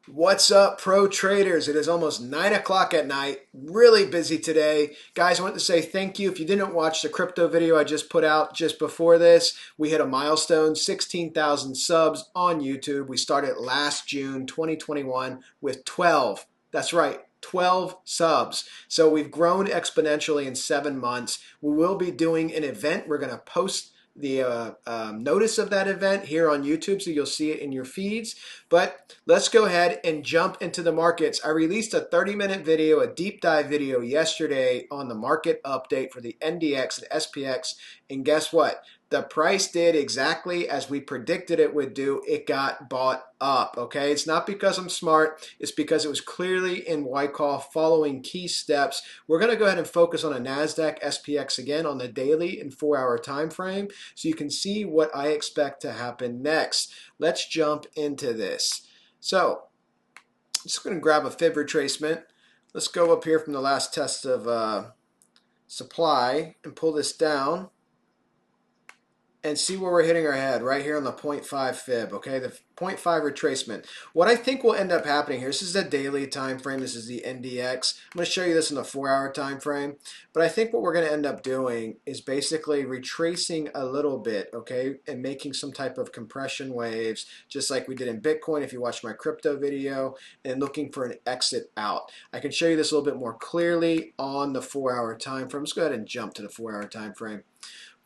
What's up, pro traders? It is almost 9 o'clock at night. Really busy today. Guys, I want to say thank you. If you didn't watch the crypto video I just put out just before this, we hit a milestone 16,000 subs on YouTube. We started last June 2021 with 12. That's right. 12 subs. So we've grown exponentially in 7 months. We will be doing an event. We're going to post the notice of that event here on YouTube, so you'll see it in your feeds. But let's go ahead and jump into the markets. I released a 30-minute video, a deep dive video yesterday on the market update for the NDX and SPX. And guess what? The price did exactly as we predicted it would do. It got bought up, okay? It's not because I'm smart. It's because it was clearly in Wyckoff following key steps. We're going to go ahead and focus on a NASDAQ SPX again on the daily and 4-hour time frame so you can see what I expect to happen next. Let's jump into this. So I'm just going to grab a fib retracement. Let's go up here from the last test of supply and pull this down and see where we're hitting our head right here on the 0.5 fib, okay, the 0.5 retracement. What I think will end up happening here, this is the daily time frame, this is the NDX. I'm going to show you this in the 4-hour time frame, but I think what we're going to end up doing is basically retracing a little bit, okay, and making some type of compression waves, just like we did in Bitcoin if you watched my crypto video, and looking for an exit out. I can show you this a little bit more clearly on the 4-hour time frame. Let's go ahead and jump to the 4-hour time frame.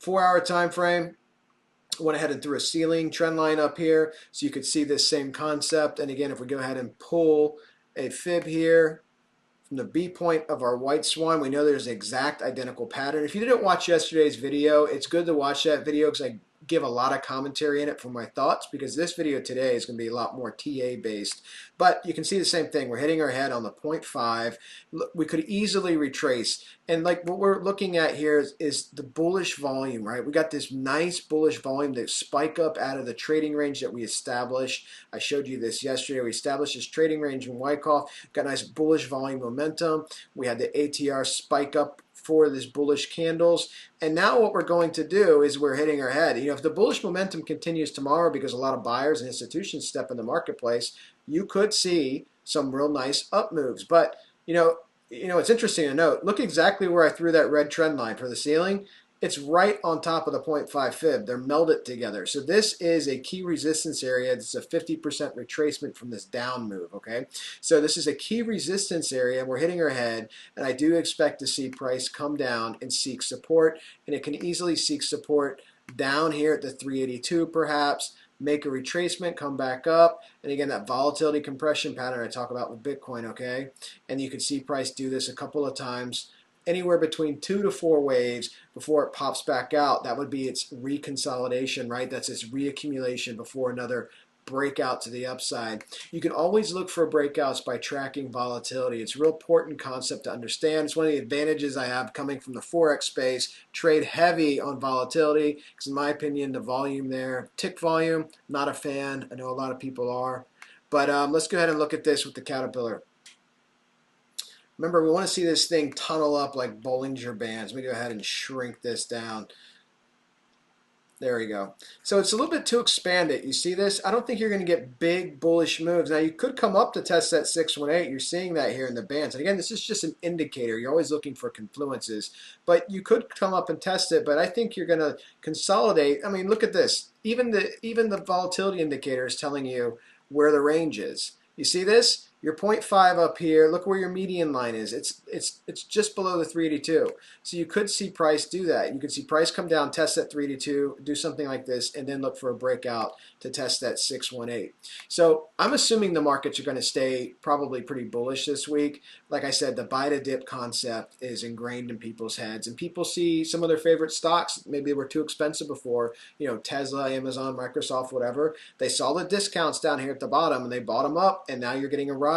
4-hour time frame. Went ahead and threw a ceiling trend line up here so you could see this same concept. And again, if we go ahead and pull a fib here from the B point of our white swan, we know there's an exact identical pattern. If you didn't watch yesterday's video, it's good to watch that video because I give a lot of commentary in it for my thoughts, because this video today is going to be a lot more TA based. But you can see the same thing. We're hitting our head on the 0.5. We could easily retrace. And like what we're looking at here is the bullish volume, right? We got this nice bullish volume that spike up out of the trading range that we established. I showed you this yesterday. We established this trading range in Wyckoff, got nice bullish volume momentum. We had the ATR spike up for this bullish candles. And now what we're going to do is we're hitting our head. You know, if the bullish momentum continues tomorrow because a lot of buyers and institutions step in the marketplace, you could see some real nice up moves. But, it's interesting to note, look exactly where I threw that red trend line for the ceiling. It's right on top of the 0.5 fib. They're melded together. So this is a key resistance area. It's a 50% retracement from this down move, okay? So this is a key resistance area. We're hitting our head, and I do expect to see price come down and seek support, and it can easily seek support down here at the 382 perhaps, make a retracement, come back up, and again, that volatility compression pattern I talk about with Bitcoin, okay? And you can see price do this a couple of times, anywhere between 2 to 4 waves before it pops back out. That would be its reconsolidation, right? That's its reaccumulation before another breakout to the upside. You can always look for breakouts by tracking volatility. It's a real important concept to understand. It's one of the advantages I have coming from the Forex space. Trade heavy on volatility because in my opinion, the volume there, tick volume, not a fan. I know a lot of people are. But let's go ahead and look at this with the Caterpillar. Remember, we want to see this thing tunnel up like Bollinger Bands. Let me go ahead and shrink this down. There we go. So it's a little bit too expanded. You see this? I don't think you're going to get big bullish moves. Now, you could come up to test that 618. You're seeing that here in the bands. And again, this is just an indicator. You're always looking for confluences. But you could come up and test it. But I think you're going to consolidate. I mean, look at this. Even the volatility indicator is telling you where the range is. You see this? Your 0.5 up here, look where your median line is. It's just below the 382. So you could see price do that. You could see price come down, test that 382, do something like this, and then look for a breakout to test that 618. So I'm assuming the markets are going to stay probably pretty bullish this week. Like I said, the buy to dip concept is ingrained in people's heads, and people see some of their favorite stocks. Maybe they were too expensive before, Tesla, Amazon, Microsoft, whatever. They saw the discounts down here at the bottom, and they bought them up, and now you're getting a rise.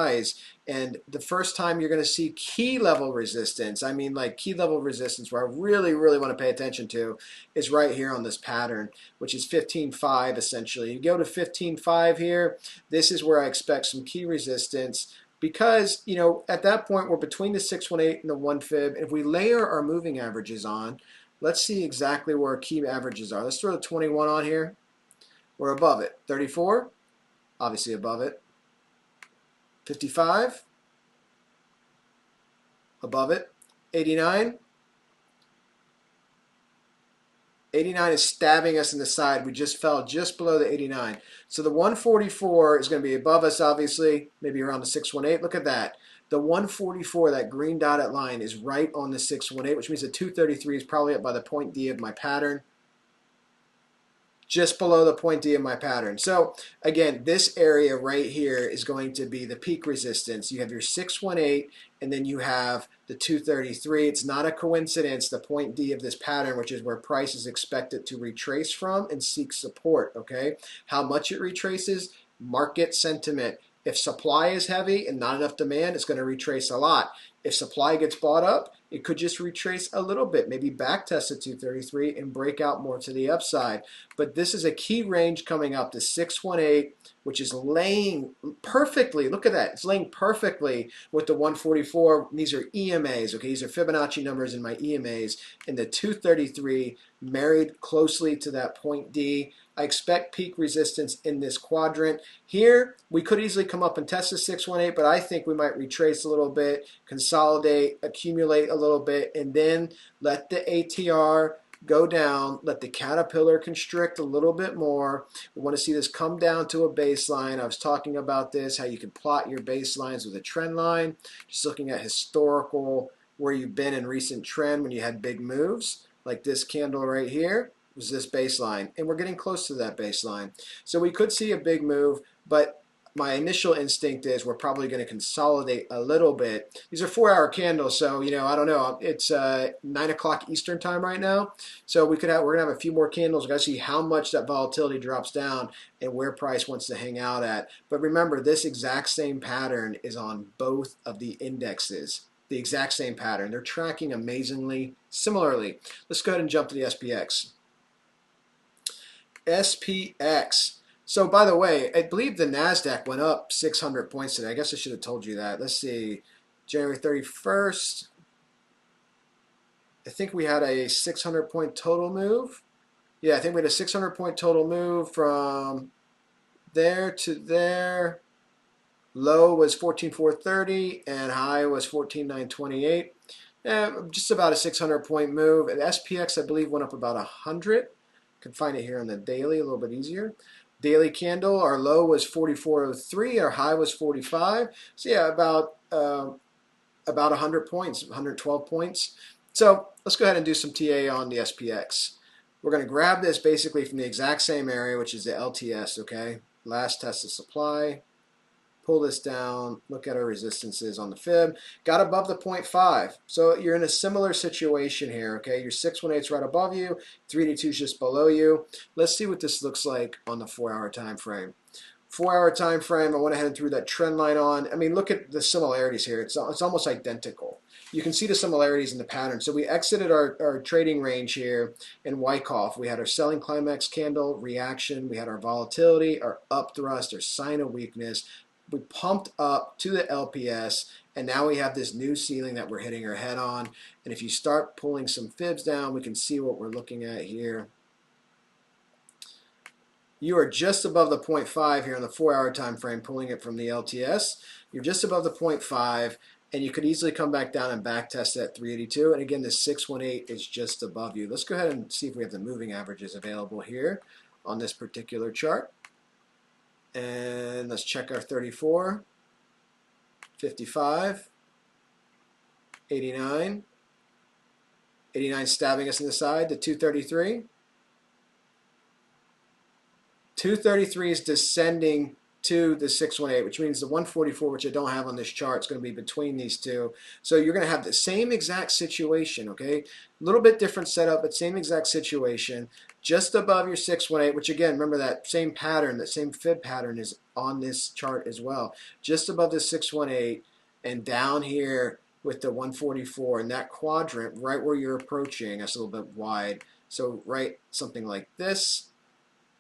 And the first time you're going to see key level resistance, I mean like key level resistance where I really, really want to pay attention to, is right here on this pattern, which is 15.5 essentially. You go to 15.5 here, this is where I expect some key resistance because, at that point we're between the 618 and the 1 fib. And if we layer our moving averages on, let's see exactly where our key averages are. Let's throw the 21 on here. We're above it. 34, obviously above it. 55, above it. 89. 89 is stabbing us in the side. We just fell just below the 89. So the 144 is going to be above us, obviously, maybe around the 618. Look at that. The 144, that green dotted line, is right on the 618, which means the 233 is probably up by the point D of my pattern, just below the point D of my pattern. So again, this area right here is going to be the peak resistance. You have your 618, and then you have the 233. It's not a coincidence, the point D of this pattern, which is where price is expected to retrace from and seek support, okay? How much it retraces? Market sentiment. If supply is heavy and not enough demand, it's going to retrace a lot. If supply gets bought up, it could just retrace a little bit, maybe back test at 233 and break out more to the upside. But this is a key range coming up, the 618, which is laying perfectly, look at that, it's laying perfectly with the 144. These are EMAs, okay, these are Fibonacci numbers in my EMAs, and the 233 married closely to that point D. I expect peak resistance in this quadrant. Here, we could easily come up and test the 618, but I think we might retrace a little bit, consolidate, accumulate a little bit, and then let the ATR go down, let the caterpillar constrict a little bit more. We want to see this come down to a baseline. I was talking about this, how you can plot your baselines with a trend line, just looking at historical, where you've been in recent trend when you had big moves, like this candle right here was this baseline, and we're getting close to that baseline. So we could see a big move, but my initial instinct is we're probably going to consolidate a little bit. These are 4-hour candles, so I don't know. It's 9 o'clock Eastern time right now, so we're gonna have a few more candles. We're gonna see how much that volatility drops down and where price wants to hang out at. But remember, this exact same pattern is on both of the indexes. The exact same pattern. They're tracking amazingly similarly. Let's go ahead and jump to the SPX. SPX. So by the way, I believe the NASDAQ went up 600 points today. I guess I should have told you that. Let's see. January 31st. I think we had a 600 point total move. Yeah, I think we had a 600 point total move from there to there. Low was 14,430 and high was 14,928. Just about a 600 point move. And SPX, I believe, went up about 100. Can find it here on the daily a little bit easier. Daily candle, our low was 44.03, our high was 45. So yeah, about 100 points, 112 points. So let's go ahead and do some TA on the SPX. We're going to grab this basically from the exact same area, which is the LTS, okay? Last test of supply. Pull this down, look at our resistances on the fib. Got above the 0.5. So you're in a similar situation here, okay? Your 618 is right above you, 382 is just below you. Let's see what this looks like on the 4-hour time frame. 4-hour time frame, I went ahead and threw that trend line on. I mean, look at the similarities here. It's almost identical. You can see the similarities in the pattern. So we exited our trading range here in Wyckoff. We had our selling climax candle reaction. We had our volatility, our up thrust, our sign of weakness. We pumped up to the LPS, and now we have this new ceiling that we're hitting our head on. And if you start pulling some fibs down, we can see what we're looking at here. You are just above the 0.5 here on the 4-hour time frame, pulling it from the LTS. You're just above the 0.5, and you could easily come back down and back test at 382. And again, the 618 is just above you. Let's go ahead and see if we have the moving averages available here on this particular chart. And let's check our 34, 55, 89, 89 stabbing us in the side, the 233. 233 is descending to the 618, which means the 144, which I don't have on this chart, is going to be between these two. So you're going to have the same exact situation, okay? A little bit different setup, but same exact situation. Just above your 618, which again, remember that same pattern, that same fib pattern is on this chart as well. Just above the 618 and down here with the 144 in that quadrant, right where you're approaching, that's a little bit wide. So right, something like this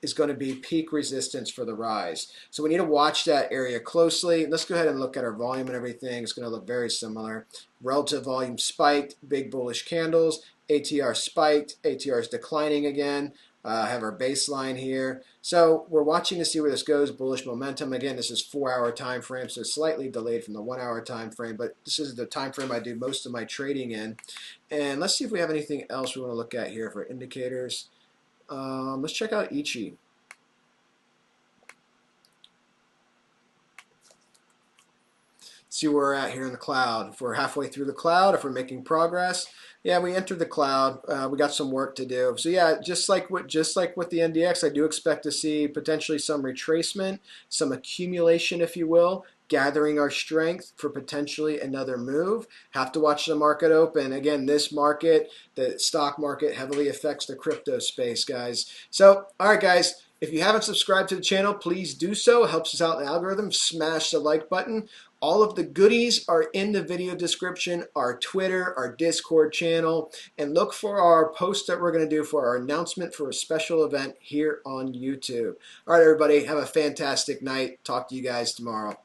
is going to be peak resistance for the rise. So we need to watch that area closely. Let's go ahead and look at our volume and everything. It's going to look very similar. Relative volume spiked, big bullish candles. ATR spiked, ATR is declining again. Have our baseline here. So we're watching to see where this goes. Bullish momentum. Again, this is 4-hour time frame, so slightly delayed from the 1-hour time frame, but this is the time frame I do most of my trading in. And let's see if we have anything else we want to look at here for indicators. Let's check out Ichi. See where we're at here in the cloud. If we're halfway through the cloud, if we're making progress, yeah, we entered the cloud. We got some work to do. So yeah, just like with the NDX, I do expect to see potentially some retracement, some accumulation, if you will, gathering our strength for potentially another move. Have to watch the market open. Again, this market, the stock market, heavily affects the crypto space, guys. So, all right, guys. If you haven't subscribed to the channel, please do so. It helps us out in the algorithm. Smash the like button. All of the goodies are in the video description, our Twitter, our Discord channel, and look for our post that we're going to do for our announcement for a special event here on YouTube. All right, everybody, have a fantastic night. Talk to you guys tomorrow.